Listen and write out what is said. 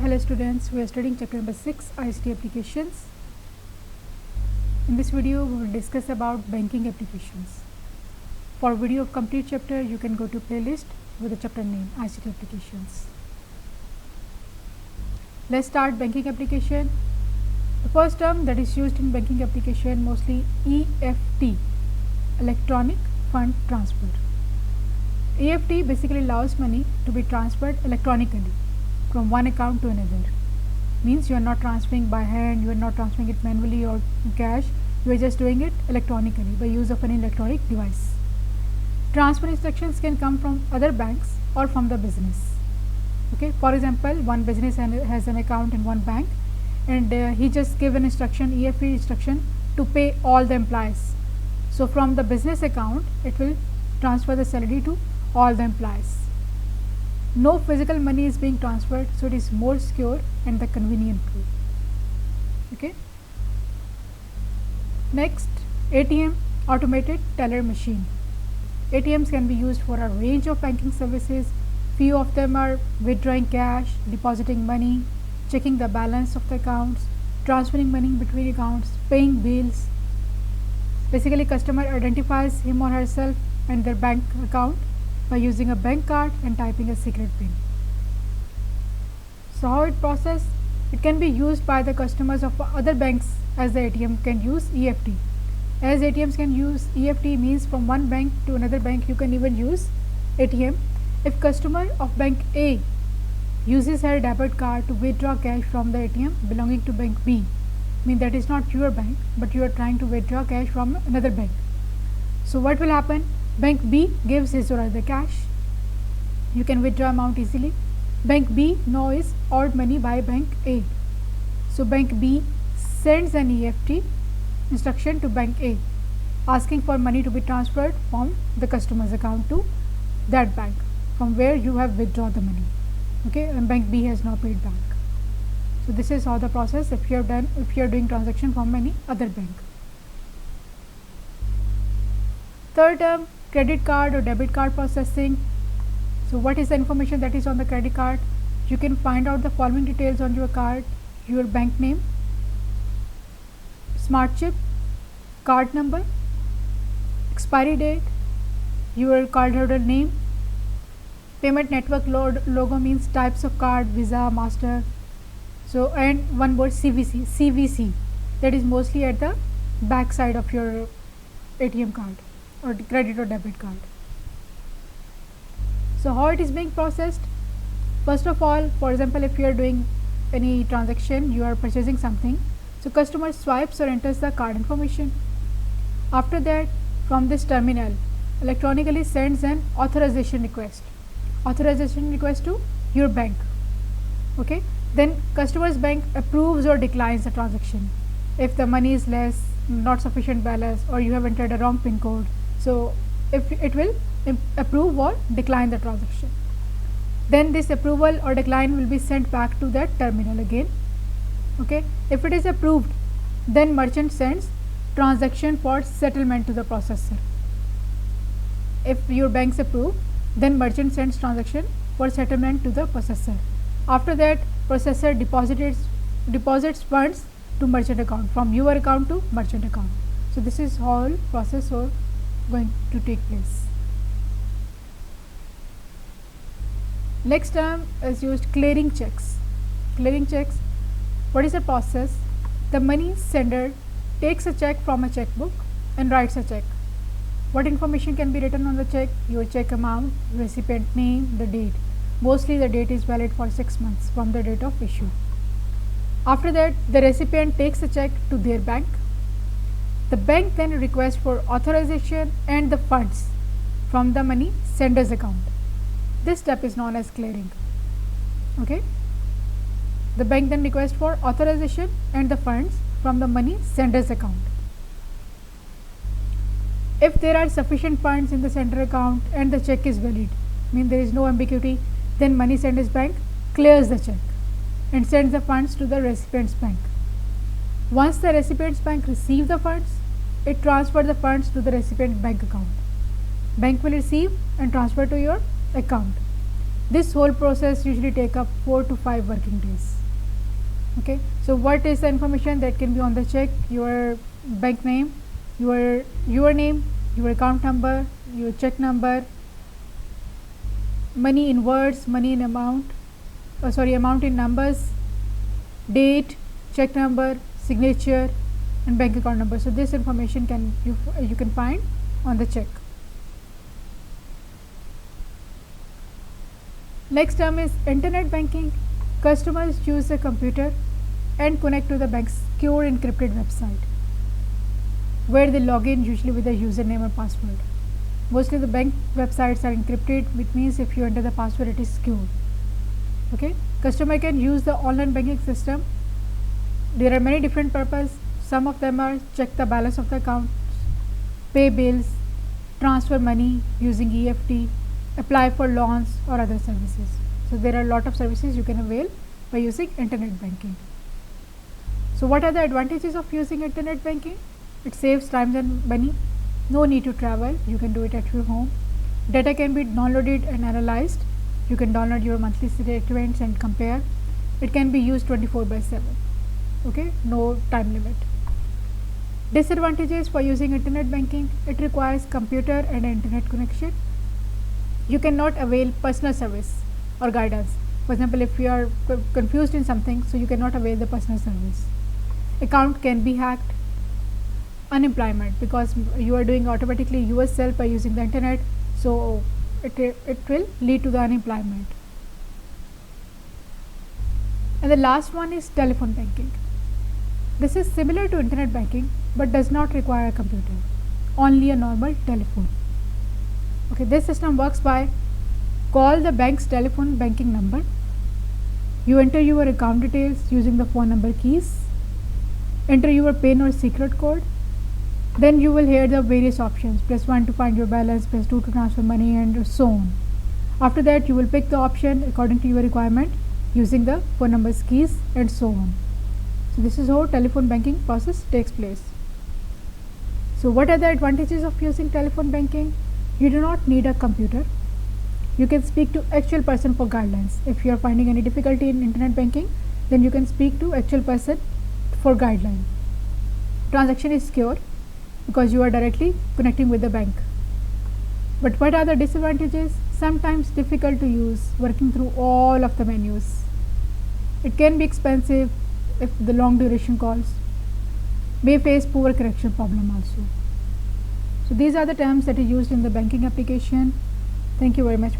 Hello students, we are studying chapter number 6 ICT applications. In this video we will discuss about banking applications. For video of complete chapter you can go to playlist with the chapter name ICT applications. Let's start banking application. The first term that is used in banking application mostly EFT, electronic fund transfer. EFT basically allows money to be transferred electronically from one account to another. Means you are not transferring by hand, you are not transferring it manually or in cash, you are just doing it electronically by use of an electronic device. Transfer instructions can come from other banks or from the business. Okay, for example, one business has an account in one bank and he just gave an instruction, EFT instruction, to pay all the employees. So from the business account it will transfer the salary to all the employees. No physical money is being transferred, so it is more secure and the convenient way. Okay. Next, ATM, automated teller machine. ATMs can be used for a range of banking services. Few of them are withdrawing cash, depositing money, checking the balance of the accounts, transferring money between accounts, paying bills. Basically, customer identifies him or herself and their bank account by using a bank card and typing a secret PIN. So how it process? It can be used by the customers of other banks as the ATM can use EFT. As ATMs can use EFT means from one bank to another bank you can even use ATM. If customer of bank A uses her debit card to withdraw cash from the ATM belonging to bank B, mean that is not your bank but you are trying to withdraw cash from another bank. So what will happen? Bank B gives his or her the cash. You can withdraw amount easily. Bank B now is owed money by bank A. So bank B sends an EFT instruction to bank A asking for money to be transferred from the customer's account to that bank from where you have withdrawn the money. Okay, and bank B has now paid back. So this is how the process if you are doing transaction from any other bank. Third term, credit card or debit card processing. So what is the information that is on the credit card? You can find out the following details on your card: your bank name, smart chip, card number, expiry date, your cardholder name, payment network logo means types of card, Visa, Master. So and one word CVC, that is mostly at the back side of your ATM card or credit or debit card. So how it is being processed? First of all, for example, if you are doing any transaction, you are purchasing something, so customer swipes or enters the card information. After that, from this terminal electronically sends an authorization request to your bank. Okay, then customer's bank approves or declines the transaction if the money is less, not sufficient balance, or you have entered a wrong PIN code. So if it will approve or decline the transaction, then this approval or decline will be sent back to that terminal again. Okay, if it is approved, then merchant sends transaction for settlement to the processor. If your banks approve, then merchant sends transaction for settlement to the processor. After that, processor deposits funds to merchant account from your account to merchant account. So this is all process going to take place. Next term is used clearing checks. Clearing checks, what is the process? The money sender takes a check from a checkbook and writes a check. What information can be written on the check? Your check amount, recipient name, the date. Mostly the date is valid for 6 months from the date of issue. After that, the recipient takes a check to their bank. The bank then requests for authorization and the funds from the money sender's account. This step is known as clearing. Okay, the bank then requests for authorization and the funds from the money sender's account. If there are sufficient funds in the sender account and the check is valid, mean there is no ambiguity, then money sender's bank clears the check and sends the funds to the recipient's bank. Once the recipient's bank receives the funds, it transfers the funds to the recipient bank account. Bank will receive and transfer to your account. This whole process usually take up 4 to 5 working days. Okay, so what is the information that can be on the check? Your bank name, your name, your account number, your check number, money in words, money in amount, amount in numbers, date, check number, signature, and bank account number. So this information you can find on the check. Next term is internet banking. Customers use a computer and connect to the bank's secure encrypted website, where they log in usually with a username or password. Mostly the bank websites are encrypted, which means if you enter the password, it is secure. Okay, customer can use the online banking system. There are many different purposes. Some of them are check the balance of the account, pay bills, transfer money using EFT, apply for loans or other services. So there are a lot of services you can avail by using internet banking. So what are the advantages of using internet banking? It saves time and money. No need to travel. You can do it at your home. Data can be downloaded and analyzed. You can download your monthly statements and compare. It can be used 24/7. Okay, no time limit. Disadvantages for using internet banking: it requires computer and internet connection. You cannot avail personal service or guidance. For example, if you are confused in something, so you cannot avail the personal service. Account can be hacked. Unemployment, because you are doing automatically yourself by using the internet, so it will lead to the unemployment. And the last one is telephone banking. This is similar to internet banking but does not require a computer, only a normal telephone. Okay, this system works by call the bank's telephone banking number. You enter your account details using the phone number keys, enter your PIN or secret code. Then you will hear the various options: press 1 to find your balance, press 2 to transfer money, and so on. After that, you will pick the option according to your requirement using the phone numbers keys and so on. So this is how telephone banking process takes place. So what are the advantages of using telephone banking? You do not need a computer. You can speak to actual person for guidelines. If you are finding any difficulty in internet banking, then you can speak to actual person for guideline. Transaction is secure because you are directly connecting with the bank. But what are the disadvantages? Sometimes difficult to use, working through all of the menus. It can be expensive if the long duration calls. May face poor connection problem also. So these are the terms that are used in the banking application. Thank you very much.